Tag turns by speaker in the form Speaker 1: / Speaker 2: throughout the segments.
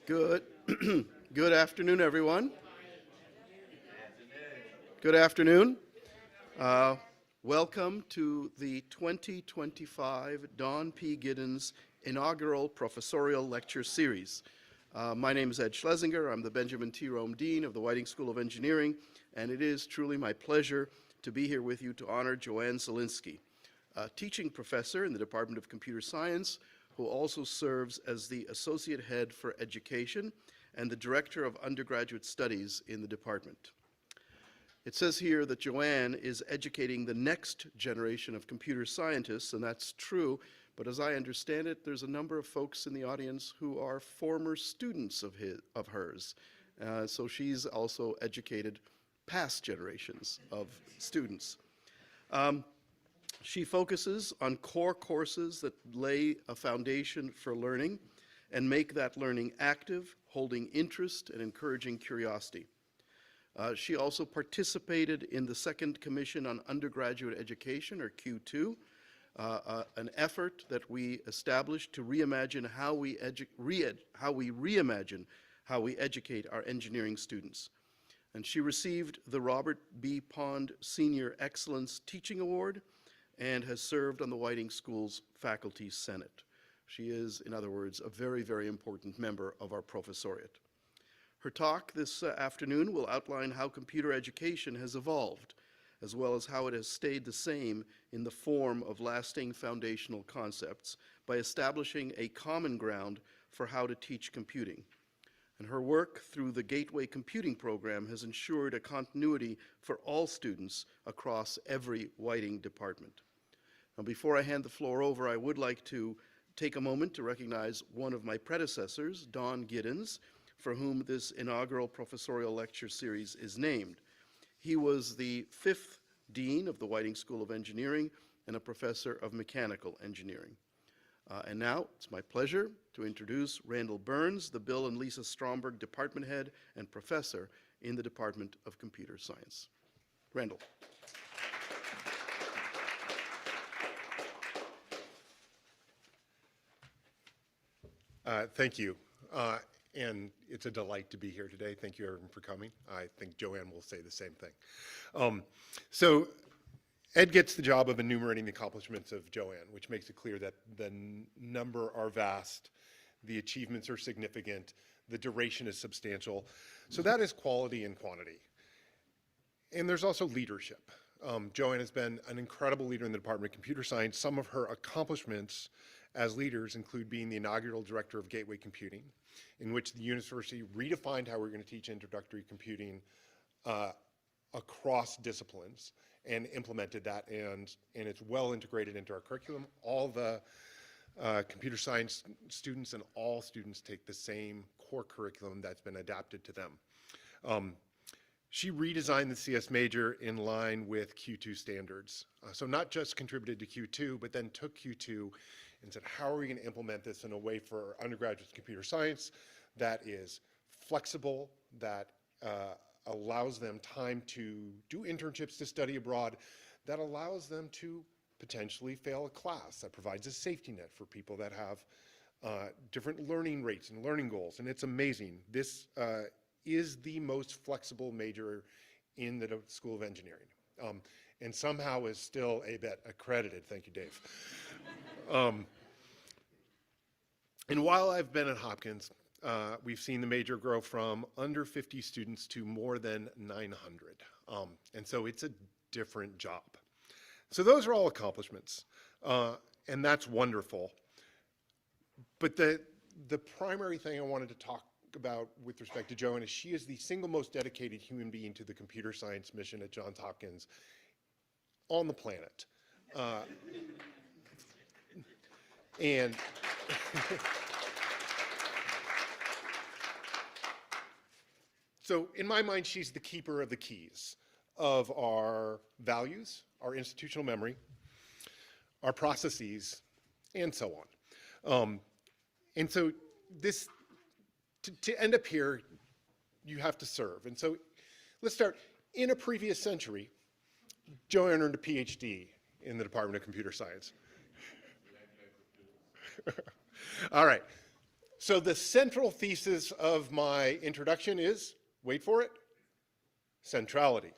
Speaker 1: Good, good afternoon, everyone. Good afternoon. Uh, Welcome to the 2025 Don P. Giddens Inaugural Professorial Lecture Series. My name is Ed Schlesinger. I'm the Benjamin T. Rome Dean of the Whiting School of Engineering, and it is truly my pleasure to be here with you to honor Joanne Selinski, a teaching professor in the Department of Computer Science, who also serves as the Associate Head for Education and the Director of Undergraduate Studies in the department. It says here that Joanne is educating the next generation of computer scientists, and that's true, but as I understand it, there's a number of folks in the audience who are former students of hers. So she's also educated past generations of students. She focuses on core courses that lay a foundation for learning and make that learning active, holding interest and encouraging curiosity. She also participated in the Second Commission on Undergraduate Education, or Q2, an effort that we established to reimagine how we reimagine how we educate our engineering students. And she received the Robert B. Pond Senior Excellence Teaching Award and has served on the Whiting School's Faculty Senate. She is, in other words, a very, very important member of our professoriate. Her talk this afternoon will outline how computer education has evolved, as well as how it has stayed the same in the form of lasting foundational concepts by establishing a common ground for how to teach computing. And her work through the Gateway Computing Program has ensured a continuity for all students across every Whiting department. Now, before I hand the floor over, I would like to take a moment to recognize one of my predecessors, Don Giddens, for whom this inaugural professorial lecture series is named. He was the 5th Dean of the Whiting School of Engineering and a professor of mechanical engineering. And now it's my pleasure to introduce Randall Burns, the Bill and Lisa Stromberg Department Head and Professor in the Department of Computer Science. Randall.
Speaker 2: Thank you. And it's a delight to be here today. Thank you, everyone, for coming. I think Joanne will say the same thing. So Ed gets the job of enumerating the accomplishments of Joanne, which makes it clear that the number are vast, the achievements are significant, the duration is substantial. So that is quality and quantity. And there's also leadership. Joanne has been an incredible leader in the Department of Computer Science. Some of her accomplishments as leaders include being the inaugural director of Gateway Computing, in which the university redefined how we're going to teach introductory computing across disciplines and implemented that, and it's well integrated into our curriculum. All the computer science students and all students take the same core curriculum that's been adapted to them. She redesigned the CS major in line with Q2 standards. So not just contributed to Q2, but then took Q2 and said, how are we going to implement this in a way for undergraduates in computer science that is flexible, that allows them time to do internships, to study abroad, that allows them to potentially fail a class, that provides a safety net for people that have different learning rates and learning goals. And it's amazing. This is the most flexible major in the School of Engineering, and somehow is still a bit accredited. Thank you, Dave. And while I've been at Hopkins, we've seen the major grow from under 50 students to more than 900. And so it's a different job. So those are all accomplishments, and that's wonderful. But the primary thing I wanted to talk about with respect to Joanne is she is the single most dedicated human being to the computer science mission at Johns Hopkins on the planet. And so in my mind, she's the keeper of the keys of our values, our institutional memory, our processes, and so on. And so this, to end up here, you have to serve. And so let's start. In a previous century, Joanne earned a PhD in the Department of Computer Science. All right. So the central thesis of my introduction is, wait for it, centrality.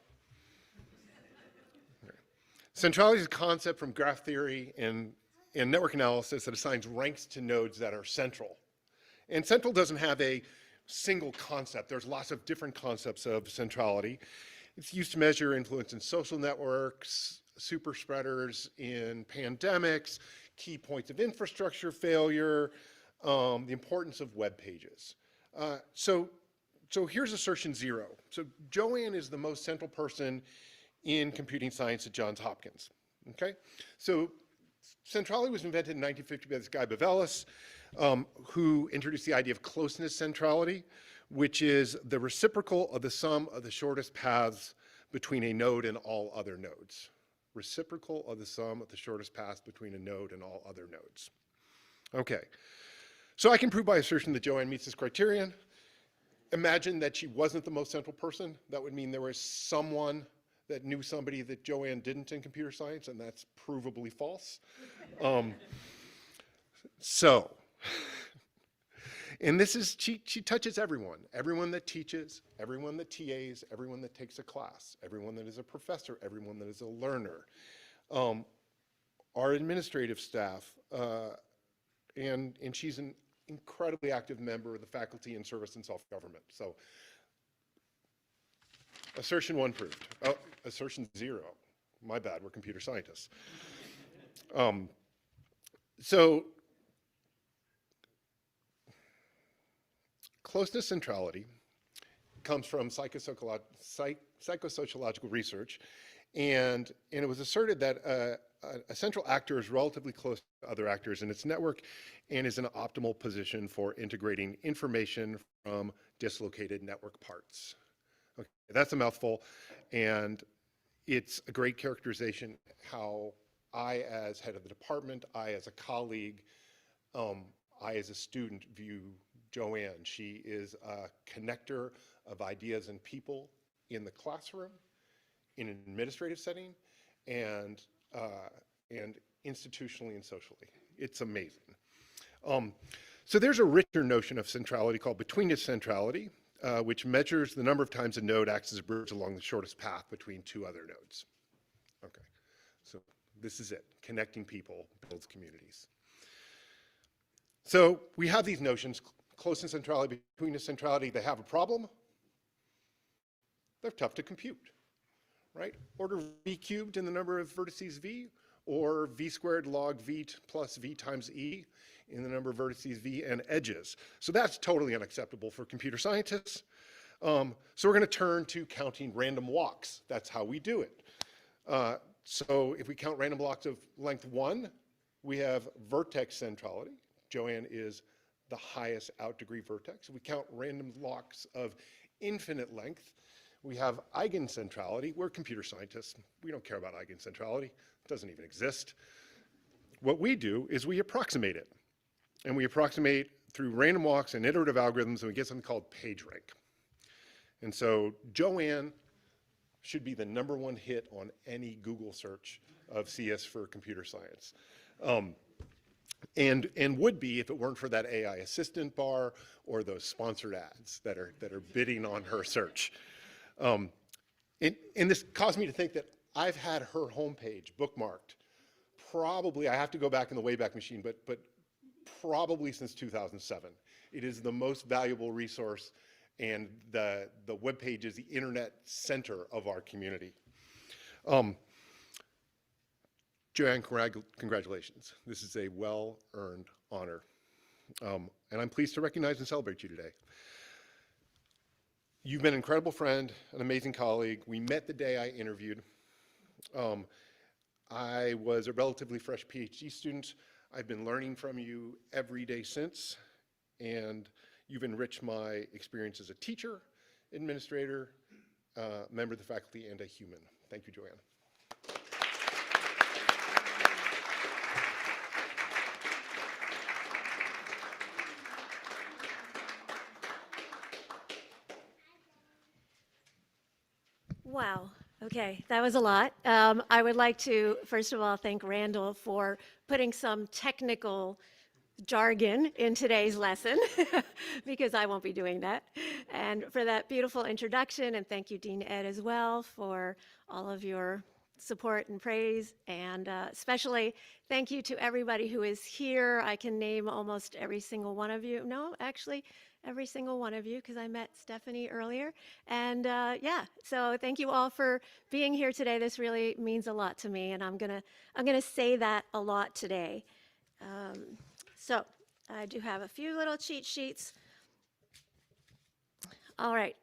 Speaker 2: Centrality is a concept from graph theory and network analysis that assigns ranks to nodes that are central. And central doesn't have a single concept. There's lots of different concepts of centrality. It's used to measure influence in social networks, super spreaders in pandemics, key points of infrastructure failure, the importance of web pages. So here's assertion 0. So Joanne is the most central person in computing science at Johns Hopkins, okay? So centrality was invented in 1950 by this guy Bavelis, who introduced the idea of closeness centrality, which is the reciprocal of the sum of the shortest paths between a node and all other nodes. Reciprocal of the sum of the shortest paths between a node and all other nodes. Okay, so I can prove by assertion that Joanne meets this criterion. Imagine that she wasn't the most central person. That would mean there was someone that knew somebody that Joanne didn't in computer science, and that's provably false. And this is, she touches everyone that teaches, everyone that TAs, everyone that takes a class, everyone that is a professor, everyone that is a learner, our administrative staff, and she's an incredibly active member of the faculty in service and self-government. So assertion 1 proved. Oh, assertion 0. My bad, we're computer scientists. So closeness centrality comes from psychosociological research, and it was asserted that a central actor is relatively close to other actors in its network and is in an optimal position for integrating information from dislocated network parts. Okay, that's a mouthful, and it's a great characterization how I, as head of the department, I, as a colleague, I, as a student, view Joanne. She is a connector of ideas and people in the classroom, in an administrative setting, and institutionally and socially. It's amazing. So there's a richer notion of centrality called betweenness centrality, which measures the number of times a node acts as a bridge along the shortest path between two other nodes. Okay, so this is it. Connecting people builds communities. So we have these notions, closeness centrality, betweenness centrality. They have a problem. They're tough to compute, right? Order v cubed in the number of vertices v, or v squared log v plus v times e in the number of vertices v and edges. So that's totally unacceptable for computer scientists. So we're going to turn to counting random walks. That's how we do it. So if we count random blocks of length 1, we have vertex centrality. Joanne is the highest out degree vertex. If we count random blocks of infinite length, we have eigencentrality. We're computer scientists. We don't care about eigencentrality. It doesn't even exist. What we do is we approximate it. And we approximate through random walks and iterative algorithms, and we get something called PageRank. And so Joanne should be the #1 hit on any Google search of CS for computer science. And would be if it weren't for that AI assistant bar or those sponsored ads that are bidding on her search. And this caused me to think that I've had her homepage bookmarked probably, I have to go back in the Wayback Machine, but probably since 2007. It is the most valuable resource, and the web page is the internet center of our community. Joanne, congratulations. This is a well-earned honor. And I'm pleased to recognize and celebrate you today. You've been an incredible friend, an amazing colleague. We met the day I interviewed. I was a relatively fresh PhD student. I've been learning from you every day since, and you've enriched my experience as a teacher, administrator, member of the faculty, and a human. Thank you, Joanne.
Speaker 3: Wow. Okay, that was a lot. I would like to, first of all, thank Randall for putting some technical jargon in today's lesson because I won't be doing that. And for that beautiful introduction, and thank you, Dean Ed, as well, for all of your support and praise. And especially thank you to everybody who is here. I can name almost every single one of you. No, actually, every single one of you, because I met Stephanie earlier. And yeah, so thank you all for being here today. This really means a lot to me, and I'm gonna say that a lot today. So I do have a few little cheat sheets. All right.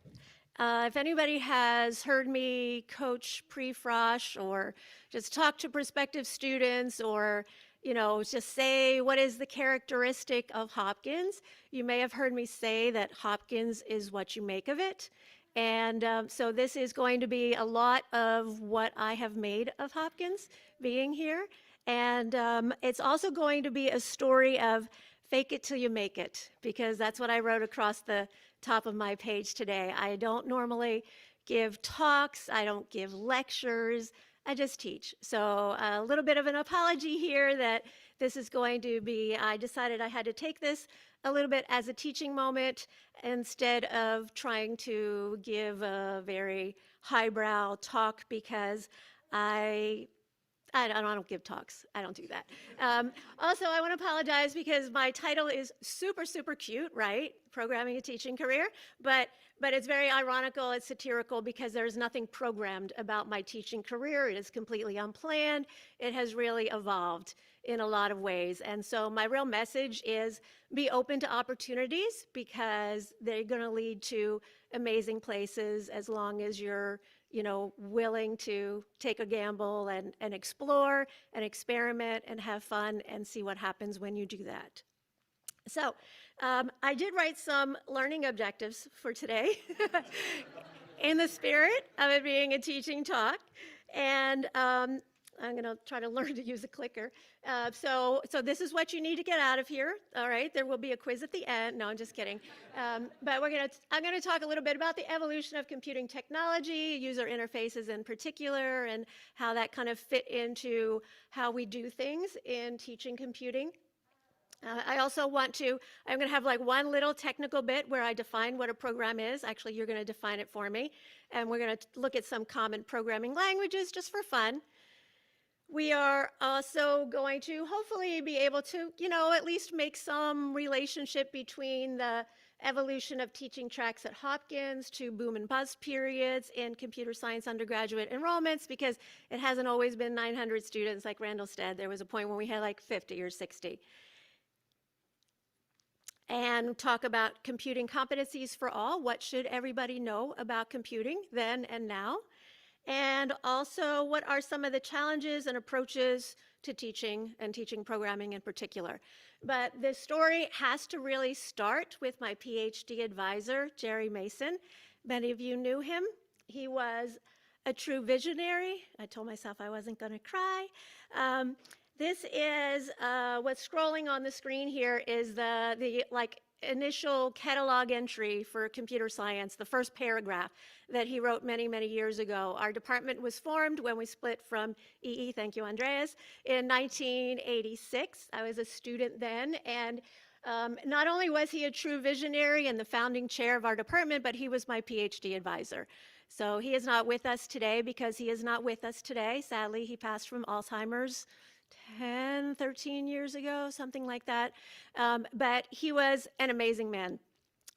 Speaker 3: If anybody has heard me coach pre-frosh or just talk to prospective students or, you know, just say what is the characteristic of Hopkins, you may have heard me say that Hopkins is what you make of it. And so this is going to be a lot of what I have made of Hopkins being here. And it's also going to be a story of fake it till you make it, because that's what I wrote across the top of my page today. I don't normally give talks, I don't give lectures, I just teach. So a little bit of an apology here that this is going to be, I decided I had to take this a little bit as a teaching moment instead of trying to give a very highbrow talk, because I don't give talks. I don't do that. Also, I want to apologize because my title is super, super cute, right? Programming a Teaching Career. But it's very ironical, it's satirical, because there's nothing programmed about my teaching career. It is completely unplanned. It has really evolved in a lot of ways. And so my real message is be open to opportunities, because they're going to lead to amazing places as long as you're, you know, willing to take a gamble and explore and experiment and have fun and see what happens when you do that. So I did write some learning objectives for today in the spirit of it being a teaching talk. And I'm going to try to learn to use a clicker. So this is what you need to get out of here. All right, there will be a quiz at the end. No, I'm just kidding. But I'm going to talk a little bit about the evolution of computing technology, user interfaces in particular, and how that kind of fit into how we do things in teaching computing. I also I'm going to have like one little technical bit where I define what a program is. Actually, you're going to define it for me. And we're going to look at some common programming languages just for fun. We are also going to hopefully be able to, you know, at least make some relationship between the evolution of teaching tracks at Hopkins to boom and bust periods in computer science undergraduate enrollments, because it hasn't always been 900 students like Randallstead. There was a point when we had like 50 or 60. And talk about computing competencies for all. What should everybody know about computing then and now? And also, what are some of the challenges and approaches to teaching and teaching programming in particular? But this story has to really start with my PhD advisor, Jerry Mason. Many of you knew him. He was a true visionary. I told myself I wasn't going to cry. This is what's scrolling on the screen here is the initial catalog entry for computer science, the first paragraph that he wrote many, many years ago. Our department was formed when we split from EE, thank you, Andreas, in 1986. I was a student then, and not only was he a true visionary and the founding chair of our department, but he was my PhD advisor. So he is not with us today because he is not with us today. Sadly, he passed from Alzheimer's 10, 13 years ago, something like that. But he was an amazing man.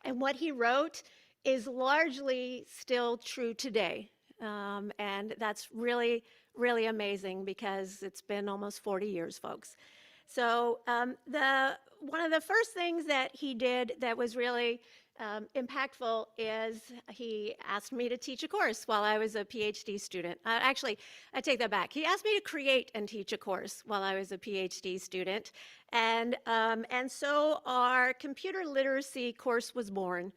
Speaker 3: And what he wrote is largely still true today. And that's really, really amazing because it's been almost 40 years, folks. So one of the first things that he did that was really impactful is he asked me to teach a course while I was a PhD student. Actually, I take that back. He asked me to create and teach a course while I was a PhD student. And so our computer literacy course was born.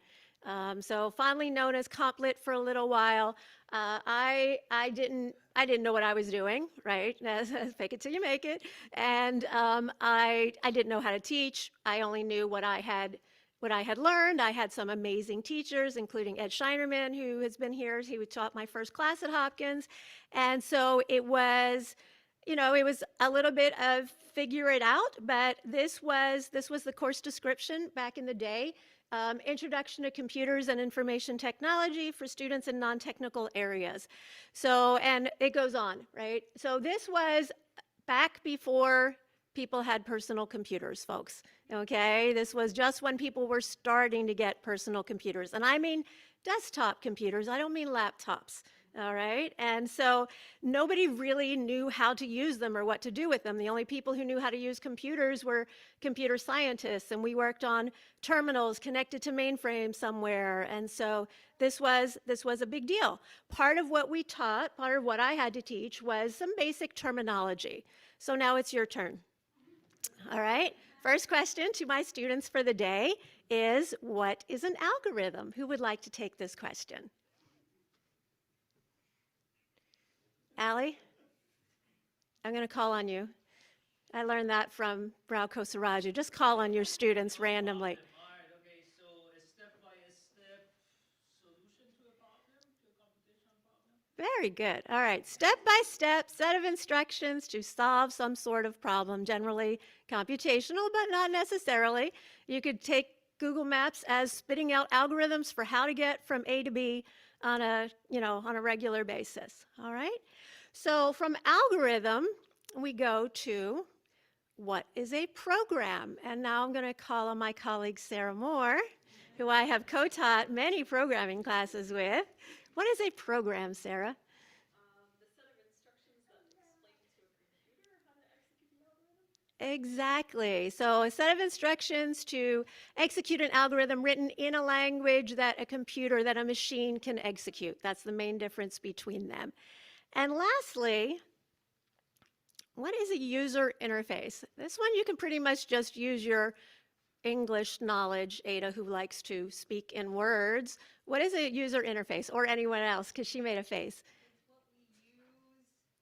Speaker 3: So fondly known as CompLit for a little while. I didn't know what I was doing, right? Fake it till you make it. And I didn't know how to teach. I only knew what I had learned. I had some amazing teachers, including Ed Scheinerman, who has been here. He taught my first class at Hopkins. And so it was you know, it was a little bit of figure it out, but this was the course description back in the day. Introduction to computers and information technology for students in non-technical areas. So, and it goes on, right? So this was back before people had personal computers, folks, okay? This was just when people were starting to get personal computers. And I mean desktop computers, I don't mean laptops. All right. And so nobody really knew how to use them or what to do with them. The only people who knew how to use computers were computer scientists, and we worked on terminals connected to mainframes somewhere. And so this was a big deal. Part of what we taught, part of what I had to teach was some basic terminology. So now it's your turn. All right. First question to my students for the day is, what is an algorithm? Who would like to take this question? Allie, I'm going to call on you. I learned that from Brau Kosaraju. Just call on your students randomly.
Speaker 4: All right, okay, so a step-by-step solution to a problem, to a computational problem?
Speaker 3: Very good. All right, step-by-step set of instructions to solve some sort of problem, generally computational, but not necessarily. You could take Google Maps as spitting out algorithms for how to get from A to B on a regular basis. All right? So from algorithm, we go to what is a program? And now I'm going to call on my colleague Sarah Moore, who I have co-taught many programming classes with. What is a program, Sarah?
Speaker 5: The set of instructions that explain to a computer how to execute the algorithm?
Speaker 3: Exactly. So a set of instructions to execute an algorithm written in a language that a machine can execute. That's the main difference between them. And lastly, what is a user interface? This one you can pretty much just use your English knowledge, Ada, who likes to speak in words. What is a user interface? Or anyone else, because she made a face.
Speaker 5: It's what we use to communicate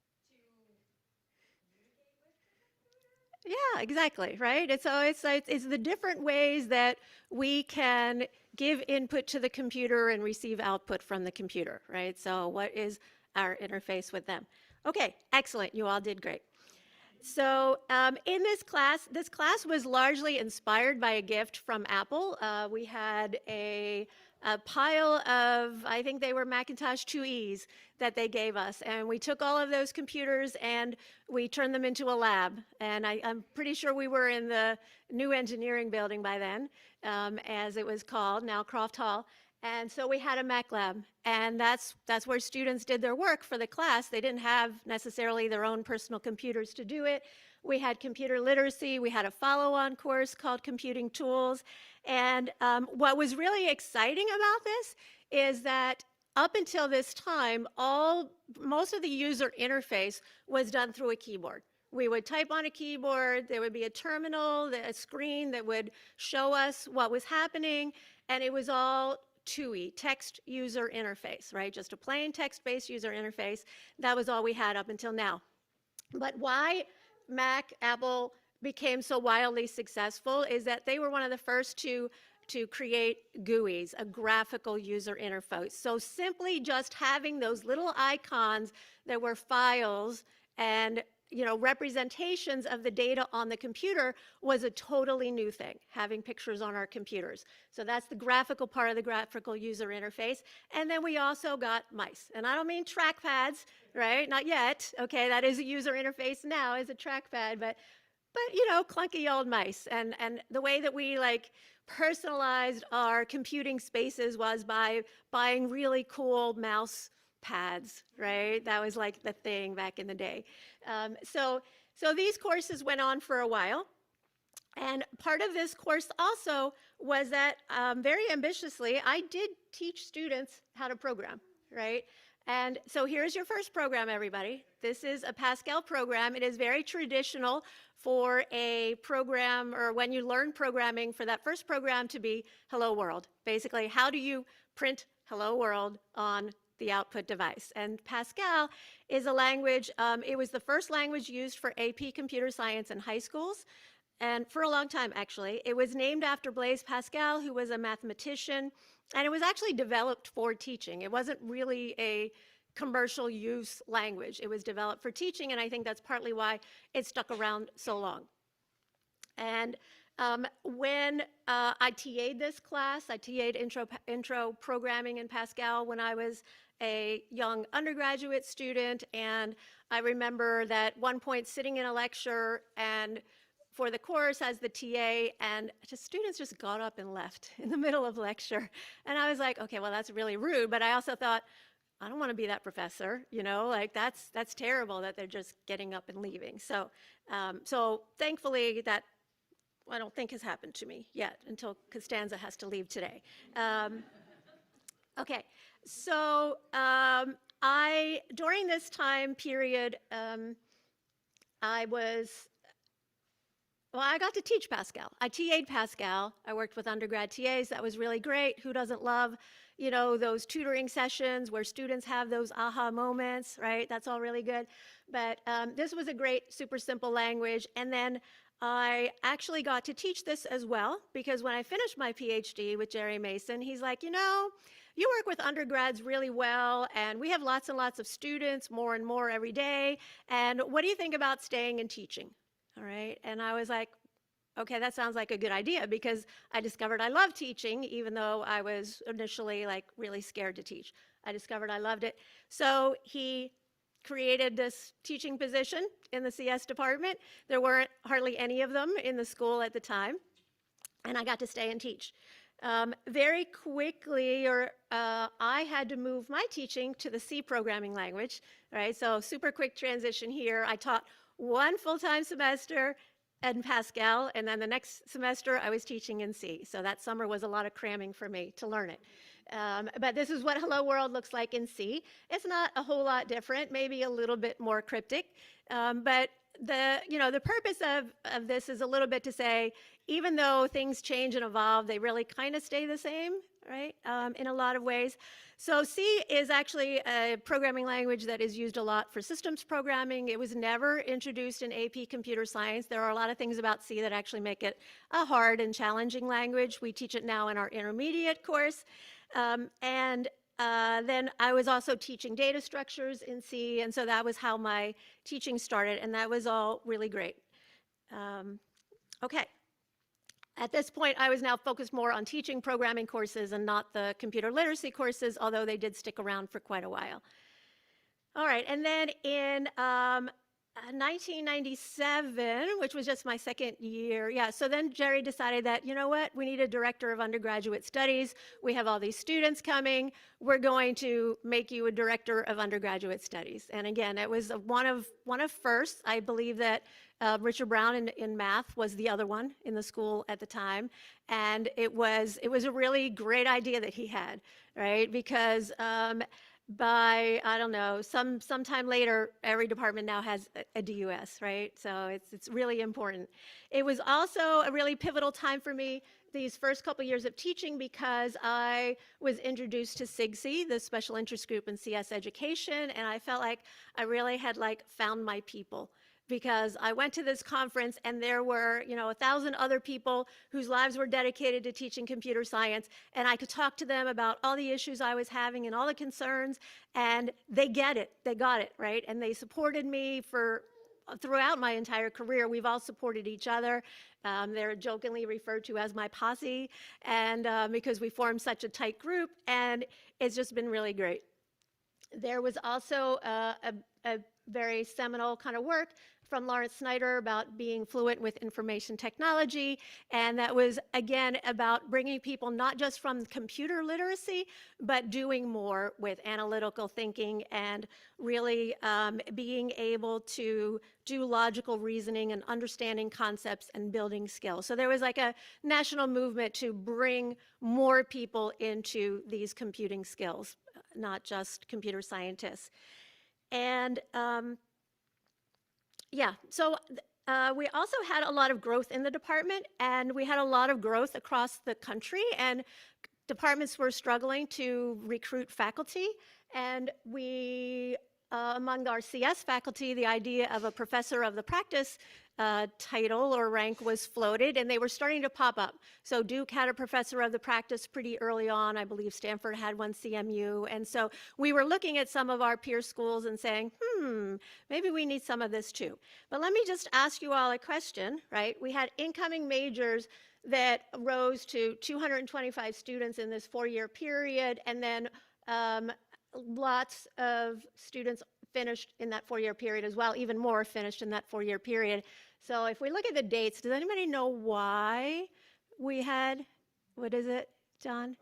Speaker 5: with the computer.
Speaker 3: Yeah, exactly, right? It's the different ways that we can give input to the computer and receive output from the computer, right? So what is our interface with them? Okay, excellent. You all did great. So in this class was largely inspired by a gift from Apple. We had a pile of, I think they were Macintosh 2Es that they gave us. And we took all of those computers and we turned them into a lab. And I'm pretty sure we were in the new engineering building by then, as it was called, now Croft Hall. And so we had a Mac lab, and that's where students did their work for the class. They didn't have necessarily their own personal computers to do it. We had computer literacy. We had a follow-on course called Computing Tools. And what was really exciting about this is that up until this time, most of the user interface was done through a keyboard. We would type on a keyboard, there would be a terminal, a screen that would show us what was happening, and it was all TUI, text user interface, right? Just a plain text-based user interface. That was all we had up until now. But why Mac, Apple became so wildly successful is that they were one of the first to create GUIs, a graphical user interface. So simply just having those little icons that were files and representations of the data on the computer was a totally new thing, having pictures on our computers. So that's the graphical part of the graphical user interface. And then we also got mice. And I don't mean trackpads, right? Not yet. Okay, that is a user interface now, is a trackpad, but clunky old mice. And the way that we personalized our computing spaces was by buying really cool mouse pads, right? That was like the thing back in the day. So these courses went on for a while. And part of this course also was that very ambitiously, I did teach students how to program, right? And so here's your first program, everybody. This is a Pascal program. It is very traditional for a program, or when you learn programming, for that first program to be Hello World. Basically, how do you print Hello World on the output device? And Pascal is a language, it was the first language used for AP computer science in high schools, and for a long time, actually. It was named after Blaise Pascal, who was a mathematician, and it was actually developed for teaching. It wasn't really a commercial use language. It was developed for teaching, and I think that's partly why it stuck around so long. And when I TA'd this class, I TA'd intro programming in Pascal when I was a young undergraduate student, and I remember that one point sitting in a lecture and for the course as the TA, and students just got up and left in the middle of lecture. And I was like, okay, well, that's really rude, but I also thought, I don't want to be that professor, you know, like that's terrible that they're just getting up and leaving. So, so thankfully that I don't think has happened to me yet until Costanza has to leave today. Okay, so during this time period, I got to teach Pascal. I TA'd Pascal. I worked with undergrad TAs. That was really great. Who doesn't love, you know, those tutoring sessions where students have those aha moments, right? That's all really good. But this was a great, super simple language. And then I actually got to teach this as well, because when I finished my PhD with Jerry Mason, he's like, you know, you work with undergrads really well, and we have lots and lots of students, more and more every day. And what do you think about staying and teaching? All right. And I was like, okay, that sounds like a good idea, because I discovered I love teaching, even though I was initially like really scared to teach. I discovered I loved it. So he created this teaching position in the CS department. There weren't hardly any of them in the school at the time, and I got to stay and teach. Very quickly, I had to move my teaching to the C programming language, right? So super quick transition here. I taught one full-time semester in Pascal, and then the next semester I was teaching in C. So that summer was a lot of cramming for me to learn it. But this is what Hello World looks like in C. It's not a whole lot different, maybe a little bit more cryptic. But the purpose of this is a little bit to say, even though things change and evolve, they really kind of stay the same, right, in a lot of ways. So C is actually a programming language that is used a lot for systems programming. It was never introduced in AP Computer Science. There are a lot of things about C that actually make it a hard and challenging language. We teach it now in our intermediate course. Then I was also teaching data structures in C, and so that was how my teaching started, and that was all really great. Okay. At this point, I was now focused more on teaching programming courses and not the computer literacy courses, although they did stick around for quite a while. All right, and then in 1997, which was just my second year, so then Jerry decided that, you know what, we need a director of undergraduate studies. We have all these students coming. We're going to make you a director of undergraduate studies. And again, it was one of firsts. I believe that Richard Brown in math was the other one in the school at the time. And it was a really great idea that he had, right? Because by, I don't know, sometime later, every department now has a DUS, right? So it's really important. It was also a really pivotal time for me these first couple years of teaching, because I was introduced to SIGC, the Special Interest Group in CS Education, and I felt like I really had found my people. Because I went to this conference and there were, 1,000 other people whose lives were dedicated to teaching computer science, and I could talk to them about all the issues I was having and all the concerns, and they get it, they got it, right? And they supported me throughout my entire career. We've all supported each other. They're jokingly referred to as my posse, and because we formed such a tight group, and it's just been really great. There was also a very seminal kind of work from Lawrence Snyder about being fluent with information technology, and that was, again, about bringing people not just from computer literacy, but doing more with analytical thinking and really being able to do logical reasoning and understanding concepts and building skills. So there was a national movement to bring more people into these computing skills, not just computer scientists. And so we also had a lot of growth in the department, and we had a lot of growth across the country, and departments were struggling to recruit faculty, and we among our CS faculty, the idea of a professor of the practice title or rank was floated, and they were starting to pop up. So Duke had a professor of the practice pretty early on. I believe Stanford had one, CMU. And so we were looking at some of our peer schools and saying, maybe we need some of this too. But let me just ask you all a question, right? We had incoming majors that rose to 225 students in this 4-year period, and then lots of students finished in that 4-year period as well, even more finished in that 4-year period. So if we look at the dates, does anybody know why we had, what is it, John?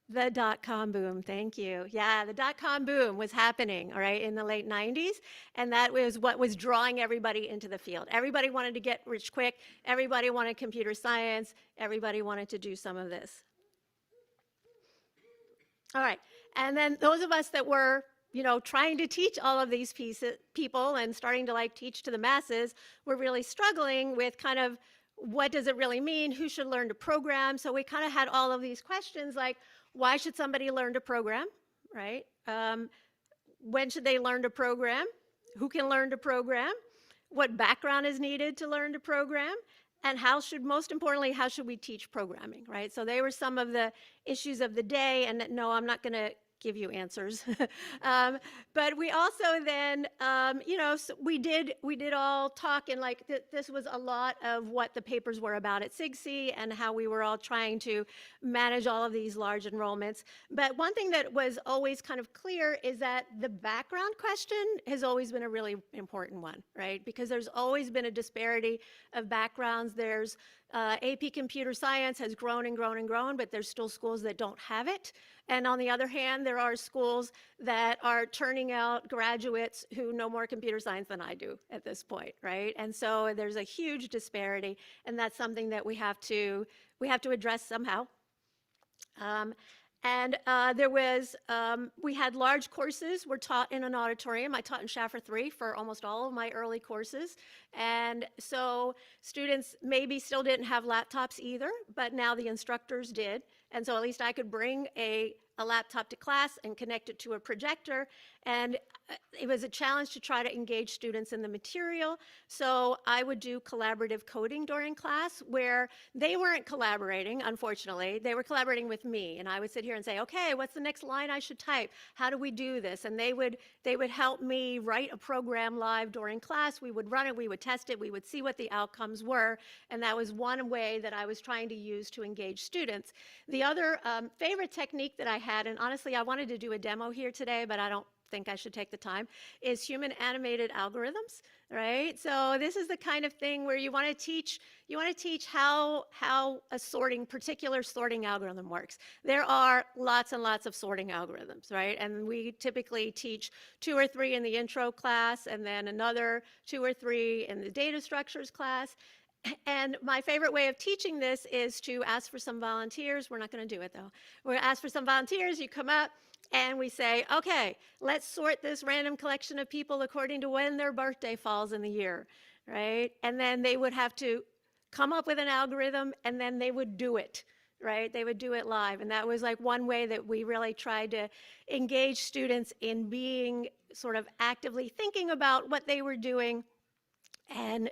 Speaker 3: The dot-com boom, thank you. Yeah, the dot-com boom was happening, all right, in the late 90s, and that was what was drawing everybody into the field. Everybody wanted to get rich quick, everybody wanted computer science, everybody wanted to do some of this. All right, and then those of us that were, trying to teach all of these people and starting to teach to the masses, were really struggling with kind of what does it really mean? Who should learn to program? So we kind of had all of these questions like, why should somebody learn to program, right? When should they learn to program? Who can learn to program? What background is needed to learn to program? And most importantly, how should we teach programming, right? So they were some of the issues of the day, and no, I'm not gonna give you answers. But we also then, so we did all talk, and this was a lot of what the papers were about at SIGC and how we were all trying to manage all of these large enrollments. But one thing that was always kind of clear is that the background question has always been a really important one, right? Because there's always been a disparity of backgrounds. There's AP Computer Science has grown and grown and grown, but there's still schools that don't have it. And on the other hand, there are schools that are turning out graduates who know more computer science than I do at this point, right? And so there's a huge disparity, and that's something that we have to address somehow. We had large courses were taught in an auditorium. I taught in Schaffer 3 for almost all of my early courses. And so students maybe still didn't have laptops either, but now the instructors did. And so at least I could bring a laptop to class and connect it to a projector. And it was a challenge to try to engage students in the material. So I would do collaborative coding during class where they weren't collaborating, unfortunately. They were collaborating with me. And I would sit here and say, okay, what's the next line I should type? How do we do this? And they would help me write a program live during class. We would run it, we would test it, we would see what the outcomes were. And that was one way that I was trying to use to engage students. The other favorite technique that I had, and honestly, I wanted to do a demo here today, but I don't think I should take the time, is human animated algorithms, right? So this is the kind of thing where you want to teach how a particular sorting algorithm works. There are lots and lots of sorting algorithms, right? And we typically teach 2 or 3 in the intro class, and then another 2 or 3 in the data structures class. And my favorite way of teaching this is to ask for some volunteers. We're not going to do it, though. We're going to ask for some volunteers. You come up, and we say, okay, let's sort this random collection of people according to when their birthday falls in the year, right? And then they would have to come up with an algorithm, and then they would do it, right? They would do it live. And that was one way that we really tried to engage students in being sort of actively thinking about what they were doing and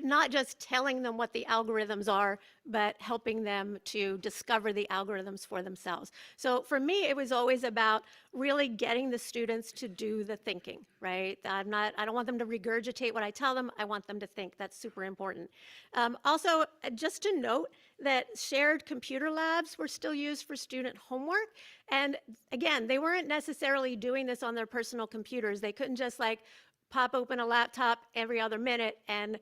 Speaker 3: not just telling them what the algorithms are, but helping them to discover the algorithms for themselves. So for me, it was always about really getting the students to do the thinking, right? I don't want them to regurgitate what I tell them. I want them to think. That's super important. Also, just to note that shared computer labs were still used for student homework. And again, they weren't necessarily doing this on their personal computers. They couldn't just pop open a laptop every other minute and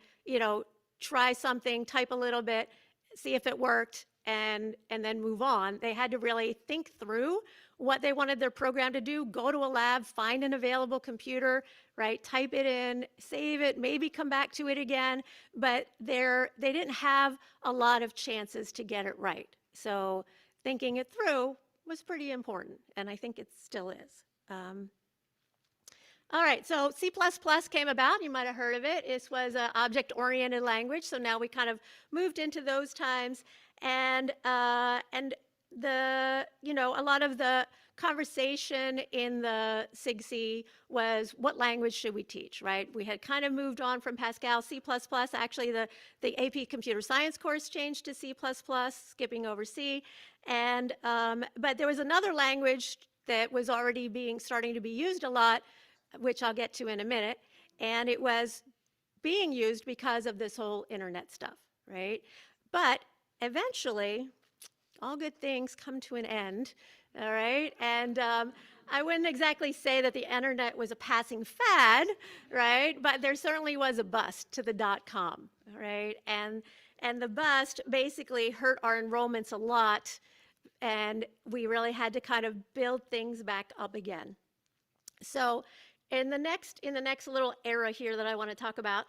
Speaker 3: try something, type a little bit, see if it worked, and then move on. They had to really think through what they wanted their program to do, go to a lab, find an available computer, right, type it in, save it, maybe come back to it again, but they didn't have a lot of chances to get it right. So thinking it through was pretty important, and I think it still is. All right, so C++ came about. You might have heard of it. This was an object-oriented language, so now we kind of moved into those times. And a lot of the conversation in the SIGC was what language should we teach, right? We had kind of moved on from Pascal, C++. Actually, the AP Computer Science course changed to C++, skipping over C. And, but there was another language that was already starting to be used a lot, which I'll get to in a minute. And it was being used because of this whole internet stuff, right? But eventually, all good things come to an end, all right? And I wouldn't exactly say that the internet was a passing fad, right? But there certainly was a bust to the .com, right? And the bust basically hurt our enrollments a lot, and we really had to kind of build things back up again. So in the next little era here that I want to talk about,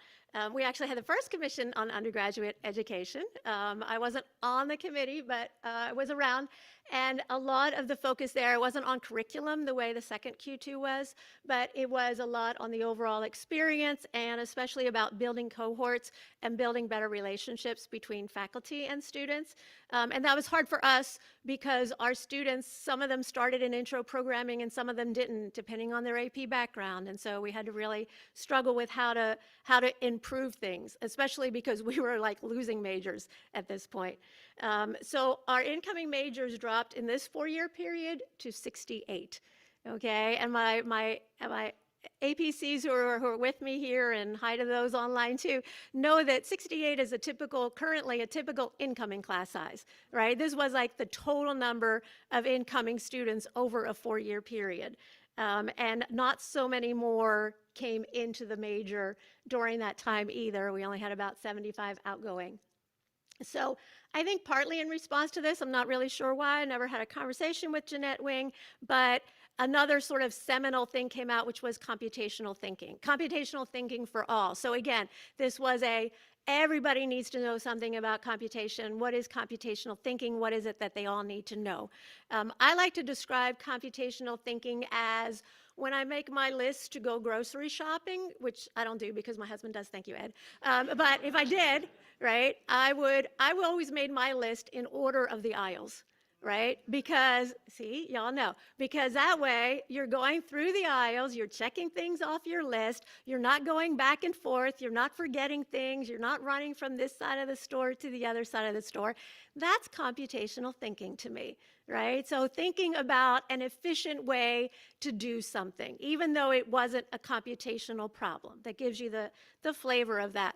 Speaker 3: we actually had the first commission on undergraduate education. I wasn't on the committee, but I was around. And a lot of the focus there wasn't on curriculum the way the second Q2 was, but it was a lot on the overall experience, and especially about building cohorts and building better relationships between faculty and students. And that was hard for us because our students, some of them started in intro programming and some of them didn't, depending on their AP background. And so we had to really struggle with how to improve things, especially because we were like losing majors at this point. So our incoming majors dropped in this 4-year period to 68. Okay, and my APCs who are with me here, and hi to those online too, know that 68 is currently a typical incoming class size, right? This was like the total number of incoming students over a 4-year period. And not so many more came into the major during that time either. We only had about 75 outgoing. So I think partly in response to this, I'm not really sure why, I never had a conversation with Jeanette Wing, but another sort of seminal thing came out, which was computational thinking for all. So again, this was everybody needs to know something about computation. What is computational thinking? What is it that they all need to know? I like to describe computational thinking as when I make my list to go grocery shopping, which I don't do because my husband does, thank you, Ed. But if I did, right, I always made my list in order of the aisles, right? Because, see, y'all know, because that way you're going through the aisles, you're checking things off your list, you're not going back and forth, you're not forgetting things, you're not running from this side of the store to the other side of the store. That's computational thinking to me, right? So thinking about an efficient way to do something, even though it wasn't a computational problem. That gives you the flavor of that.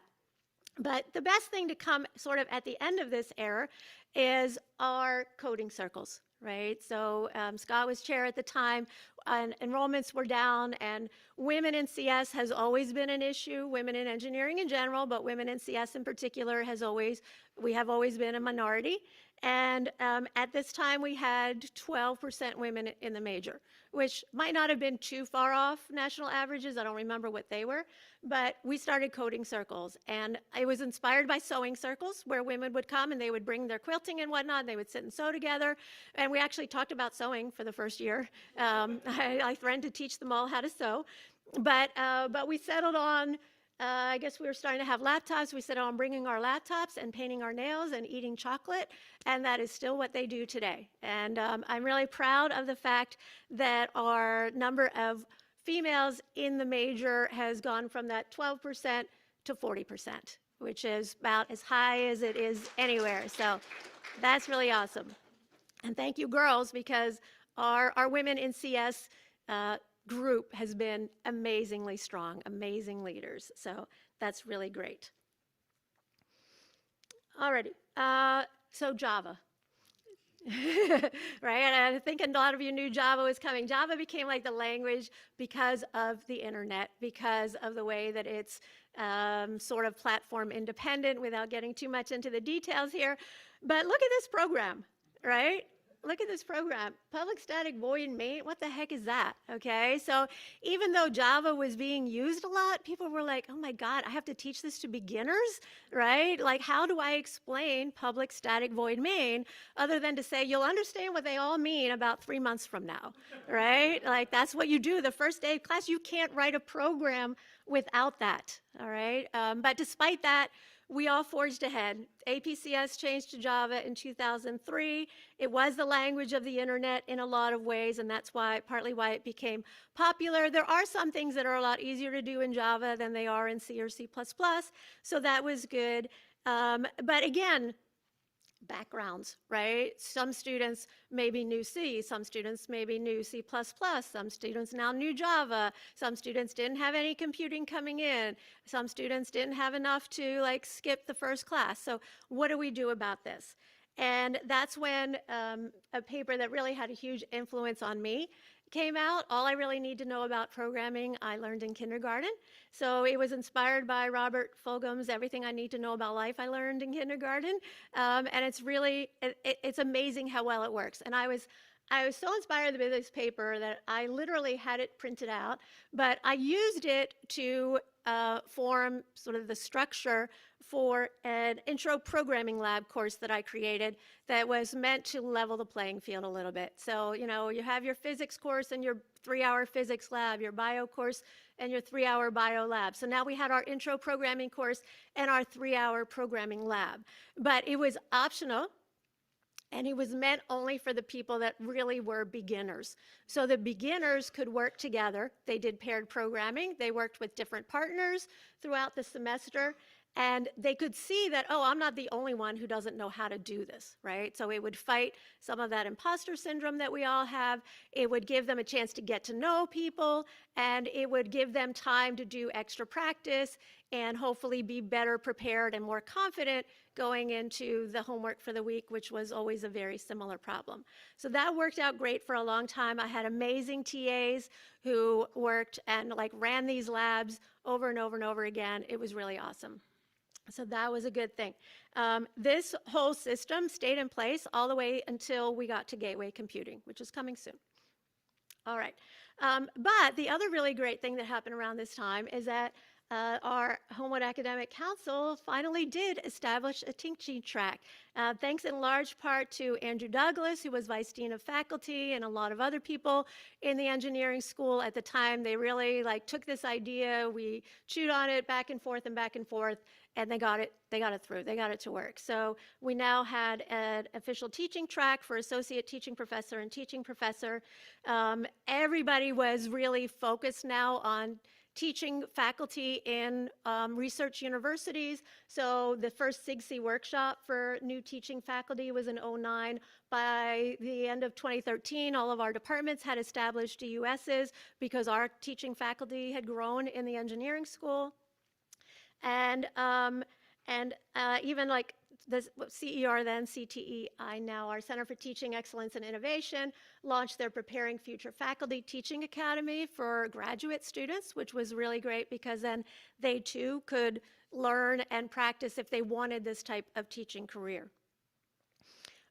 Speaker 3: But the best thing to come sort of at the end of this era is our coding circles, right? So Scott was chair at the time, and enrollments were down, and women in CS has always been an issue, women in engineering in general, but women in CS in particular we have always been a minority. And at this time, we had 12% women in the major, which might not have been too far off national averages. I don't remember what they were, but we started coding circles. And it was inspired by sewing circles, where women would come and they would bring their quilting and whatnot, and they would sit and sew together. And we actually talked about sewing for the first year. I threatened to teach them all how to sew. But we settled on, I guess we were starting to have laptops. We settled on bringing our laptops and painting our nails and eating chocolate, and that is still what they do today. And I'm really proud of the fact that our number of females in the major has gone from that 12% to 40%, which is about as high as it is anywhere. So that's really awesome. And thank you, girls, because our women in CS group has been amazingly strong, amazing leaders. So that's really great. Alrighty, so Java. Right, and I think a lot of you knew Java was coming. Java became like the language because of the internet, because of the way that it's sort of platform independent, without getting too much into the details here. But look at this program, right? Look at this program, public static void main. What the heck is that? Okay, so even though Java was being used a lot, people were like, oh my God, I have to teach this to beginners, right? Like, how do I explain public static void main other than to say, you'll understand what they all mean about 3 months from now, right? Like, that's what you do the first day of class. You can't write a program without that, all right? But despite that, we all forged ahead. APCS changed to Java in 2003. It was the language of the internet in a lot of ways, and that's partly why it became popular. There are some things that are a lot easier to do in Java than they are in C or C++, so that was good. But again, backgrounds, right? Some students maybe knew C, some students maybe knew C++, some students now knew Java, some students didn't have any computing coming in, some students didn't have enough to like skip the first class. So what do we do about this? And that's when a paper that really had a huge influence on me came out. All I really need to know about programming, I learned in kindergarten. So it was inspired by Robert Fulghum's Everything I Need to Know About Life I learned in kindergarten. And it's really, it's amazing how well it works. And I was so inspired by this paper that I literally had it printed out, but I used it to form sort of the structure for an intro programming lab course that I created that was meant to level the playing field a little bit. So, you know, you have your physics course and your 3-hour physics lab, your bio course and your 3-hour bio lab. So now we had our intro programming course and our 3-hour programming lab. But it was optional, and it was meant only for the people that really were beginners. So the beginners could work together. They did paired programming. They worked with different partners throughout the semester. And they could see that, oh, I'm not the only one who doesn't know how to do this, right? So it would fight some of that imposter syndrome that we all have. It would give them a chance to get to know people, and it would give them time to do extra practice and hopefully be better prepared and more confident going into the homework for the week, which was always a very similar problem. So that worked out great for a long time. I had amazing TAs who worked and like ran these labs over and over and over again. It was really awesome. So that was a good thing. This whole system stayed in place all the way until we got to gateway computing, which is coming soon. All right. But the other really great thing that happened around this time is that our Homewood Academic Council finally did establish a teaching track, thanks in large part to Andrew Douglas, who was Vice Dean of Faculty, and a lot of other people in the engineering school at the time. They really like took this idea, we chewed on it back and forth, and they got it through. They got it to work. So we now had an official teaching track for associate teaching professor and teaching professor. Everybody was really focused now on teaching faculty in research universities. So the first SIGC workshop for new teaching faculty was in 2009. By the end of 2013, all of our departments had established DUSs because our teaching faculty had grown in the engineering school. And even like the CER then, CTEI now, our Center for Teaching Excellence and Innovation, launched their Preparing Future Faculty Teaching Academy for graduate students, which was really great because then they too could learn and practice if they wanted this type of teaching career.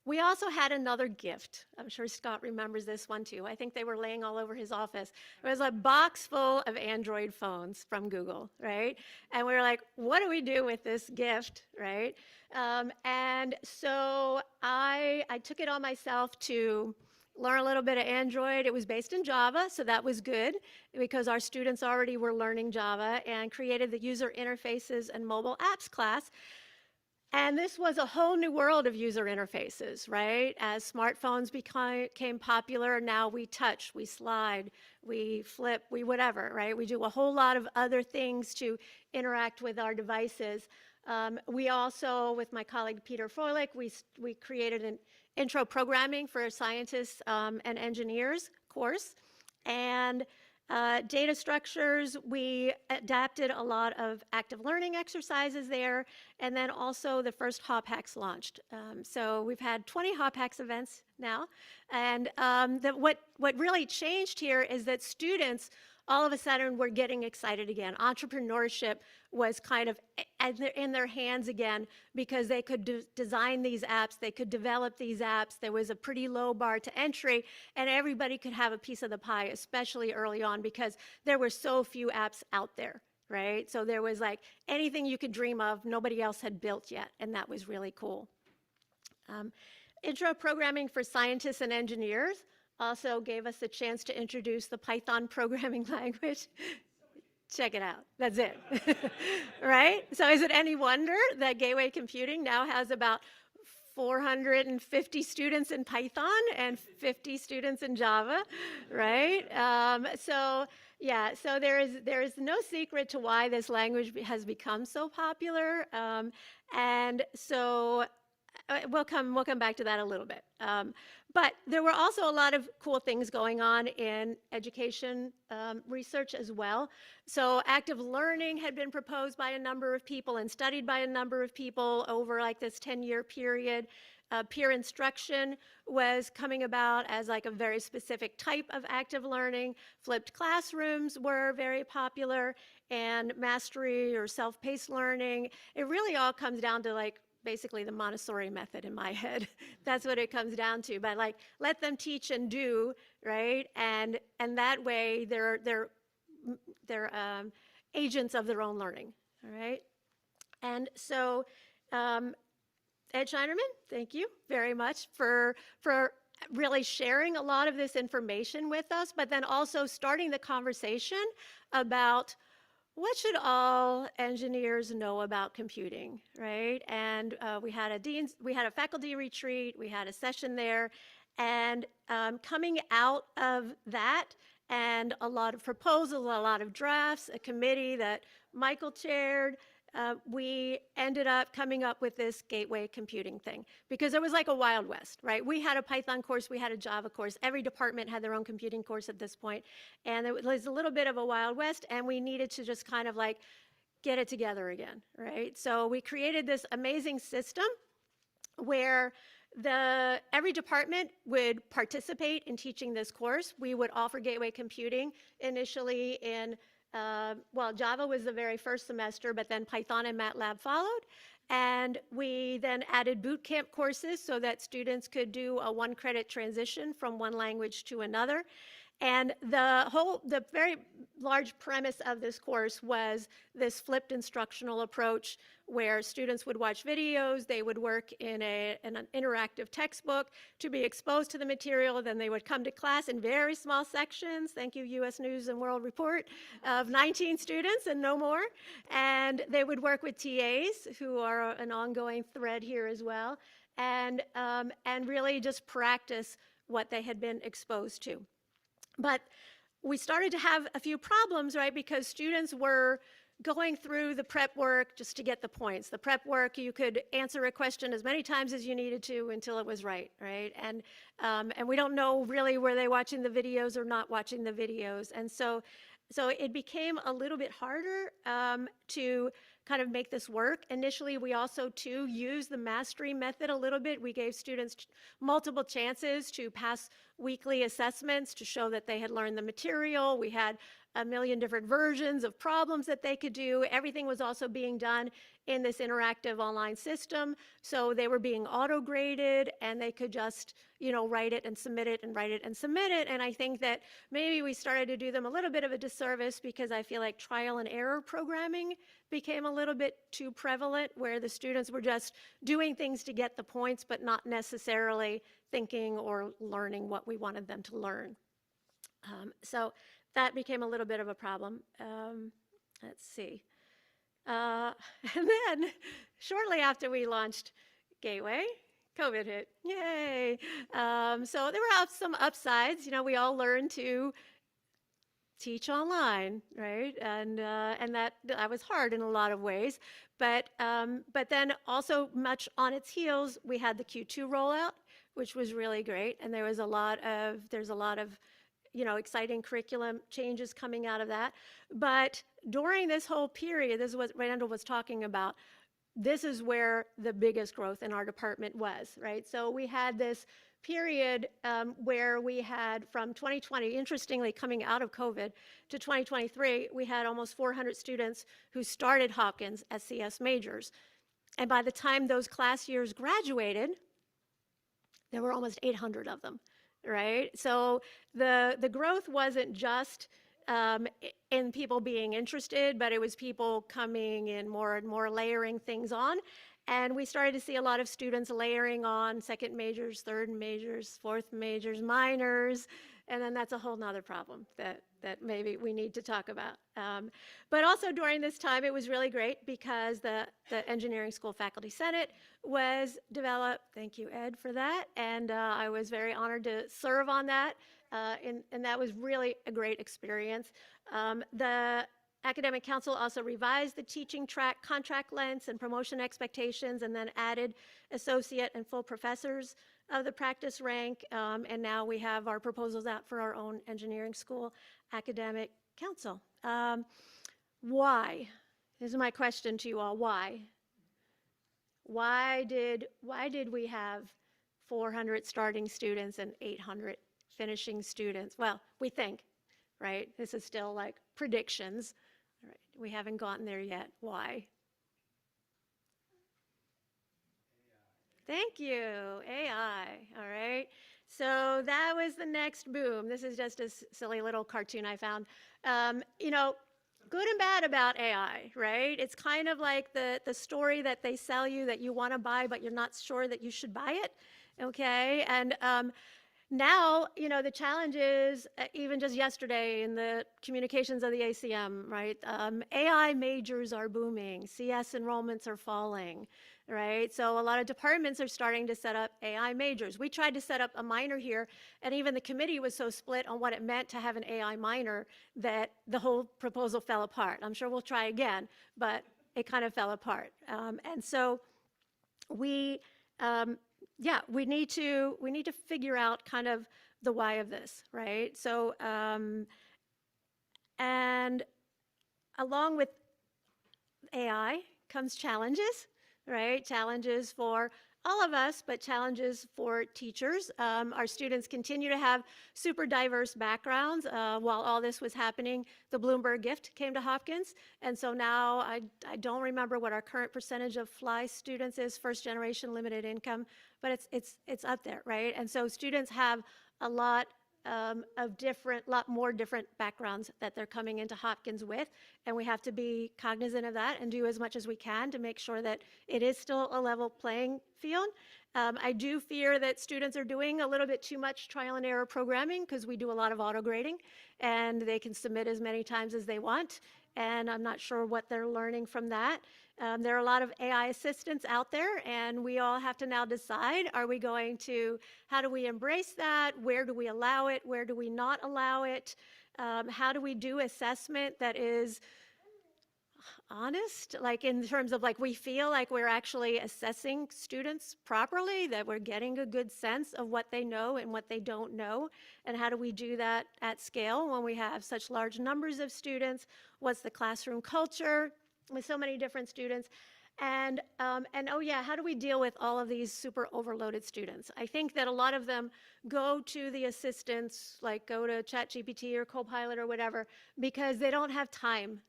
Speaker 3: We also had another gift. I'm sure Scott remembers this one too. I think they were laying all over his office. It was a box full of Android phones from Google, right? And we were like, what do we do with this gift, right? And so I took it on myself to learn a little bit of Android. It was based in Java, so that was good because our students already were learning Java, and created the user interfaces and mobile apps class. And this was a whole new world of user interfaces, right? As smartphones became popular, now we touch, we slide, we flip, we whatever, right? We do a whole lot of other things to interact with our devices. We also, with my colleague Peter Froelich, we created an intro programming for scientists and engineers course. And data structures, we adapted a lot of active learning exercises there, and then also the first Hop Hacks launched. So we've had 20 Hop Hacks events now, and what really changed here is that students all of a sudden were getting excited again. Entrepreneurship was kind of in their hands again because they could design these apps, they could develop these apps. There was a pretty low bar to entry, and everybody could have a piece of the pie, especially early on because there were so few apps out there, right? So there was like anything you could dream of, nobody else had built yet, and that was really cool. Intro programming for scientists and engineers also gave us a chance to introduce the Python programming language check it out. That's it. Right? So is it any wonder that Gateway Computing now has about 450 students in Python and 50 students in Java, right? So yeah, so there is no secret to why this language has become so popular, and so we'll come back to that a little bit. But there were also a lot of cool things going on in education research as well. So active learning had been proposed by a number of people and studied by a number of people over like this 10-year period. Peer instruction was coming about as like a very specific type of active learning. Flipped classrooms were very popular, and mastery or self-paced learning. It really all comes down to like basically the Montessori method in my head. That's what it comes down to. But like, let them teach and do, right? And that way, they're agents of their own learning. All right. And so, Ed Shinerman, thank you very much for really sharing a lot of this information with us, but then also starting the conversation about what should all engineers know about computing, right? And we had a faculty retreat, we had a session there, and coming out of that, and a lot of proposals, a lot of drafts, a committee that Michael chaired, we ended up coming up with this gateway computing thing, because it was like a Wild West, right? We had a Python course, we had a Java course, every department had their own computing course at this point, and it was a little bit of a Wild West, and we needed to just kind of like get it together again, right? So we created this amazing system where every department would participate in teaching this course. We would offer gateway computing initially in Java was the very first semester, but then Python and MATLAB followed. And we then added boot camp courses so that students could do a 1-credit transition from one language to another. And the very large premise of this course was this flipped instructional approach where students would watch videos, they would work in an interactive textbook to be exposed to the material, then they would come to class in very small sections, thank you U.S. News and World Report, of 19 students and no more, and they would work with TAs, who are an ongoing thread here as well, and really just practice what they had been exposed to. But we started to have a few problems, right, because students were going through the prep work just to get the points. The prep work, you could answer a question as many times as you needed to until it was right? And we don't know really were they watching the videos or not watching the videos. And so it became a little bit harder to kind of make this work. Initially, we also, too, used the mastery method a little bit. We gave students multiple chances to pass weekly assessments to show that they had learned the material. We had a million different versions of problems that they could do. Everything was also being done in this interactive online system. So they were being auto-graded, and they could just, write it and submit it and write it and submit it. And I think that maybe we started to do them a little bit of a disservice, because I feel like trial and error programming became a little bit too prevalent, where the students were just doing things to get the points, but not necessarily thinking or learning what we wanted them to learn. So that became a little bit of a problem. Let's see. And then shortly after we launched Gateway, COVID hit. Yay. So there were some upsides. We all learned to teach online, right? And that was hard in a lot of ways. But then also much on its heels, we had the Q2 rollout, which was really great. And there's a lot of exciting curriculum changes coming out of that. But during this whole period, this is what Randall was talking about, this is where the biggest growth in our department was, right? So we had this period where we had from 2020, interestingly coming out of COVID, to 2023, we had almost 400 students who started Hopkins as CS majors. And by the time those class years graduated, there were almost 800 of them. Right? So the growth wasn't just in people being interested, but it was people coming in more and more, layering things on. And we started to see a lot of students layering on second majors, third majors, fourth majors, minors, and then that's a whole nother problem that maybe we need to talk about. But also during this time, it was really great because the Engineering School Faculty Senate was developed. Thank you, Ed, for that. And I was very honored to serve on that, and that was really a great experience. The Academic Council also revised the teaching track contract lengths and promotion expectations, and then added associate and full professors of the practice rank. And now we have our proposals out for our own engineering school academic council. Why? This is my question to you all. Why? Why did we have 400 starting students and 800 finishing students? Well, we think, right? This is still like predictions. Right. We haven't gotten there yet. Why? Thank you, AI. All right. So that was the next boom. This is just a silly little cartoon I found. You know, good and bad about AI, right? It's kind of like the story that they sell you that you want to buy, but you're not sure that you should buy it. Okay. And now, you know, the challenge is, even just yesterday in the communications of the ACM, right? AI majors are booming, CS enrollments are falling, right? So a lot of departments are starting to set up AI majors. We tried to set up a minor here, and even the committee was so split on what it meant to have an AI minor that the whole proposal fell apart. I'm sure we'll try again, but it kind of fell apart. And so we need to figure out kind of the why of this, right? So, and along with AI comes challenges, right? Challenges for all of us, but challenges for teachers. Our students continue to have super diverse backgrounds. While all this was happening, the Bloomberg gift came to Hopkins. And so now I don't remember what our current percentage of FLI students is, first generation limited income, but it's up there, right? And so students have a lot more different backgrounds that they're coming into Hopkins with, and we have to be cognizant of that and do as much as we can to make sure that it is still a level playing field. I do fear that students are doing a little bit too much trial and error programming because we do a lot of auto grading, and they can submit as many times as they want, and I'm not sure what they're learning from that. There are a lot of AI assistants out there, and we all have to now decide, how do we embrace that? Where do we allow it? Where do we not allow it? How do we do assessment that is honest, like in terms of like we feel like we're actually assessing students properly, that we're getting a good sense of what they know and what they don't know, and how do we do that at scale when we have such large numbers of students? What's the classroom culture with so many different students? And oh yeah, how do we deal with all of these super overloaded students? I think that a lot of them go to the assistants, like go to ChatGPT or Copilot or whatever, because they don't have time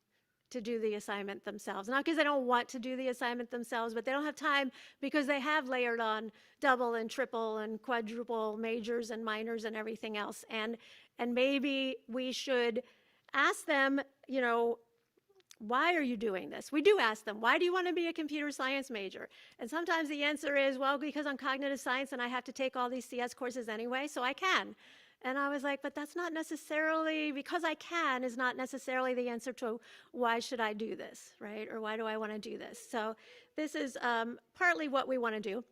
Speaker 3: to do the assignment themselves. Not because they don't want to do the assignment themselves, but they don't have time because they have layered on double and triple and quadruple majors and minors and everything else. And maybe we should ask them, you know, why are you doing this? We do ask them, why do you want to be a computer science major? And sometimes the answer is, well, because I'm cognitive science and I have to take all these CS courses anyway, so I can. And I was like, but that's not necessarily, because I can is not necessarily the answer to why should I do this, right? Or why do I want to do this? So this is partly what we want to do.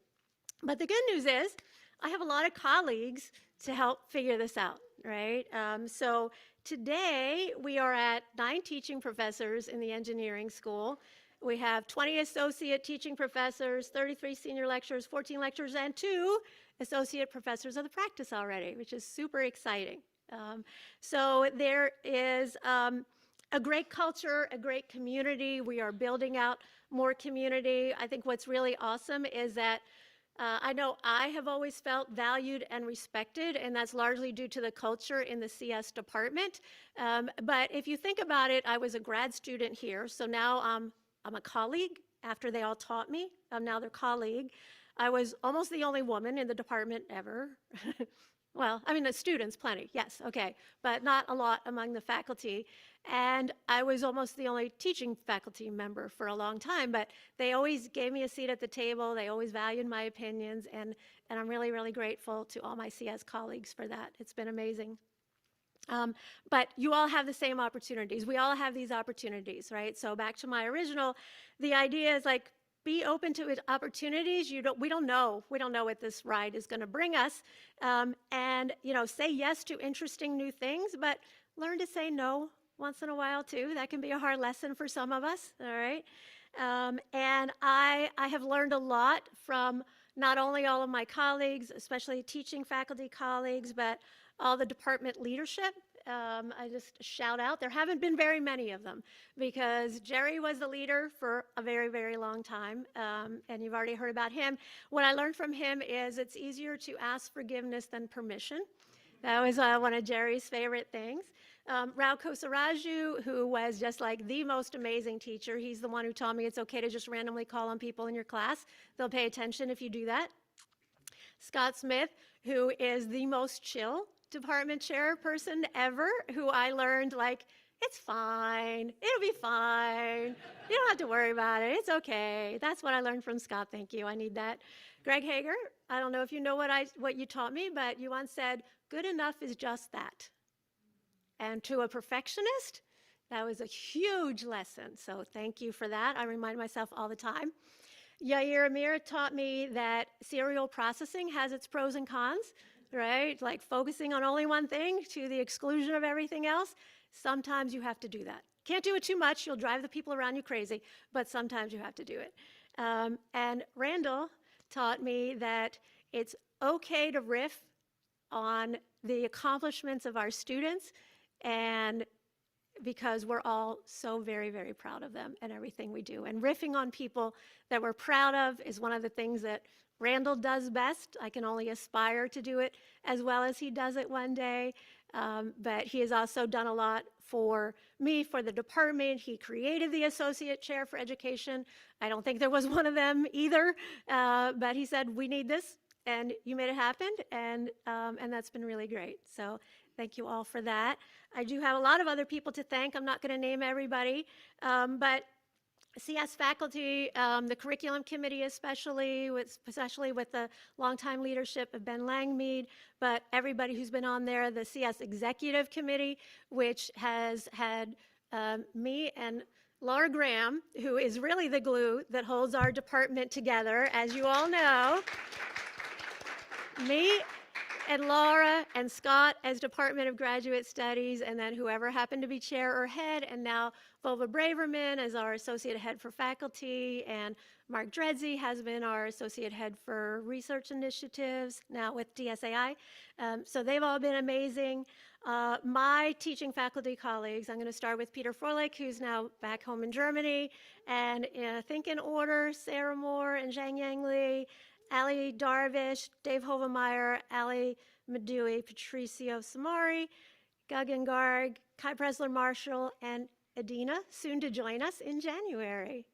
Speaker 3: But the good news is I have a lot of colleagues to help figure this out, right? So today we are at 9 teaching professors in the engineering school. We have 20 associate teaching professors, 33 senior lecturers, 14 lecturers, and 2 associate professors of the practice already, which is super exciting. So there is a great culture, a great community. We are building out more community. I think what's really awesome is that I know I have always felt valued and respected, and that's largely due to the culture in the CS department. But if you think about it, I was a grad student here, so now I'm a colleague. After they all taught me, I'm now their colleague. I was almost the only woman in the department ever. Well, I mean, the students, plenty, yes, okay, but not a lot among the faculty. And I was almost the only teaching faculty member for a long time, but they always gave me a seat at the table. They always valued my opinions, and I'm really, really grateful to all my CS colleagues for that. It's been amazing. But you all have the same opportunities. We all have these opportunities, right? So back to my original, the idea is like, be open to opportunities. We don't know what this ride is going to bring us, and say yes to interesting new things, but learn to say no once in a while too. That can be a hard lesson for some of us. All right, and I have learned a lot from not only all of my colleagues, especially teaching faculty colleagues, but all the department leadership. I just shout out, there haven't been very many of them because Jerry was the leader for a very, very long time, and you've already heard about him. What I learned from him is it's easier to ask forgiveness than permission. That was one of Jerry's favorite things. Rao Kosaraju, who was just like the most amazing teacher. He's the one who taught me it's okay to just randomly call on people in your class. They'll pay attention if you do that. Scott Smith, who is the most chill department chair person ever, who I learned, like, it's fine, it'll be fine, you don't have to worry about it, it's okay. That's what I learned from Scott. Thank you, I need that. Greg Hager, I don't know if you know what you taught me, but you once said, good enough is just that. And to a perfectionist, that was a huge lesson, so thank you for that. I remind myself all the time. Yair Amir taught me that serial processing has its pros and cons, right? Like focusing on only one thing to the exclusion of everything else. Sometimes you have to do that. Can't do it too much. You'll drive the people around you crazy, but sometimes you have to do it. And Randall taught me that it's okay to riff on the accomplishments of our students, and because we're all so very, very proud of them and everything we do. And riffing on people that we're proud of is one of the things that Randall does best. I can only aspire to do it as well as he does it one day. But he has also done a lot for me, for the department. He created the associate chair for education. I don't think there was one of them either, but he said, we need this, and you made it happen, and that's been really great. So thank you all for that. I do have a lot of other people to thank. I'm not going to name everybody, but CS faculty, the curriculum committee especially with the longtime leadership of Ben Langmead, but everybody who's been on there, the CS executive committee, which has had me and Laura Graham, who is really the glue that holds our department together, as you all know. Me and Laura and Scott as Department of Graduate Studies, and then whoever happened to be chair or head, and now Volva Braverman as our associate head for faculty, and Mark Dredzy has been our associate head for research initiatives, now with DSAI. So they've all been amazing. My teaching faculty colleagues, I'm going to start with Peter Froelich, who's now back home in Germany, and I think in order, Sarah Moore and Zhang Yang Li, Ali Darvish, Dave Hovemeyer, Ali Madui, Patricio Samari, Gagan Garg, Kai Presler-Marshall, and Adina, soon to join us in January.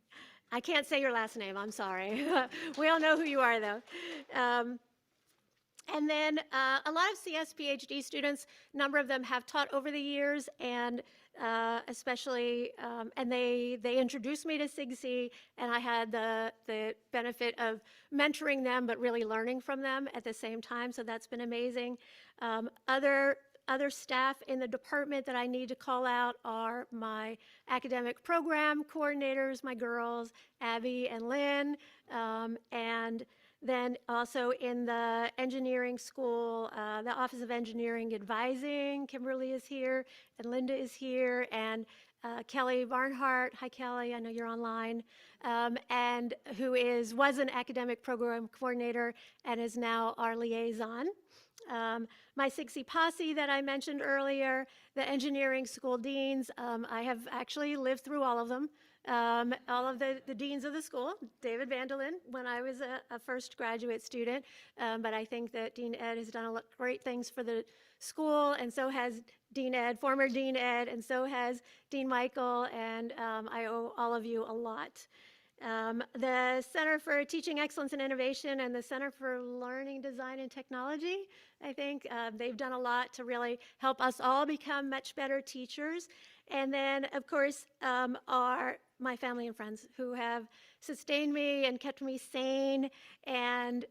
Speaker 3: I can't say your last name, I'm sorry. We all know who you are, though. And then a lot of CS PhD students, a number of them have taught over the years, and especially, and they introduced me to SIGC, and I had the benefit of mentoring them, but really learning from them at the same time, so that's been amazing. Other staff in the department that I need to call out are my academic program coordinators, my girls, Abby and Lynn, and then also in the engineering school, the Office of Engineering Advising, Kimberly is here, and Linda is here, and Kelly Barnhart, hi Kelly, I know you're online, and who was an academic program coordinator and is now our liaison. My SIGC posse that I mentioned earlier, the engineering school deans, I have actually lived through all of them. All of the deans of the school, David Vanderlyn, when I was a first graduate student, but I think that Dean Ed has done a lot great things for the school, and so has Dean Ed, former Dean Ed, and so has Dean Michael, and I owe all of you a lot. the Center for Teaching Excellence and Innovation and the Center for Learning, Design, and Technology. I think they've done a lot to really help us all become much better teachers. And then, of course, are my family and friends who have sustained me and kept me sane. And,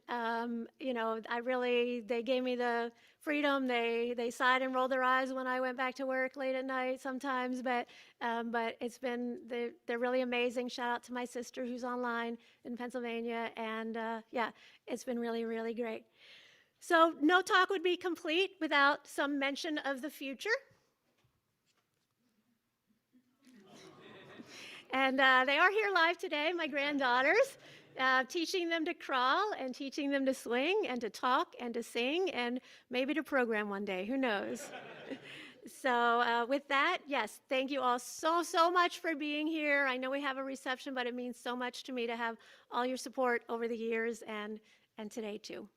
Speaker 3: you know, they gave me the freedom. They sighed and rolled their eyes when I went back to work late at night sometimes, but they're really amazing. Shout out to my sister who's online in Pennsylvania. And yeah, it's been really, really great. So no talk would be complete without some mention of the future. And they are here live today, my granddaughters, teaching them to crawl and teaching them to swing and to talk and to sing and maybe to program one day, who knows. So with that, yes, thank you all so much for being here. I know we have a reception, but it means so much to me to have all your support over the years and today too.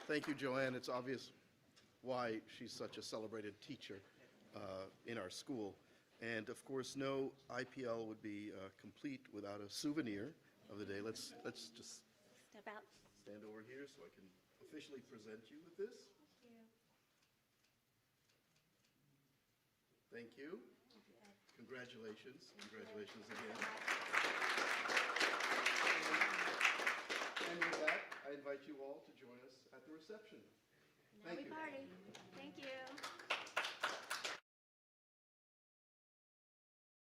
Speaker 1: Thank you, Joanne. It's obvious why she's such a celebrated teacher in our school. And of course, no IPL would be complete without a souvenir of the day. Let's just
Speaker 3: Step out.
Speaker 1: stand over here so I can officially present you with this. Thank you. Congratulations. Congratulations again. And with that, I invite you all to join us at the reception.
Speaker 3: Now we party. Thank you.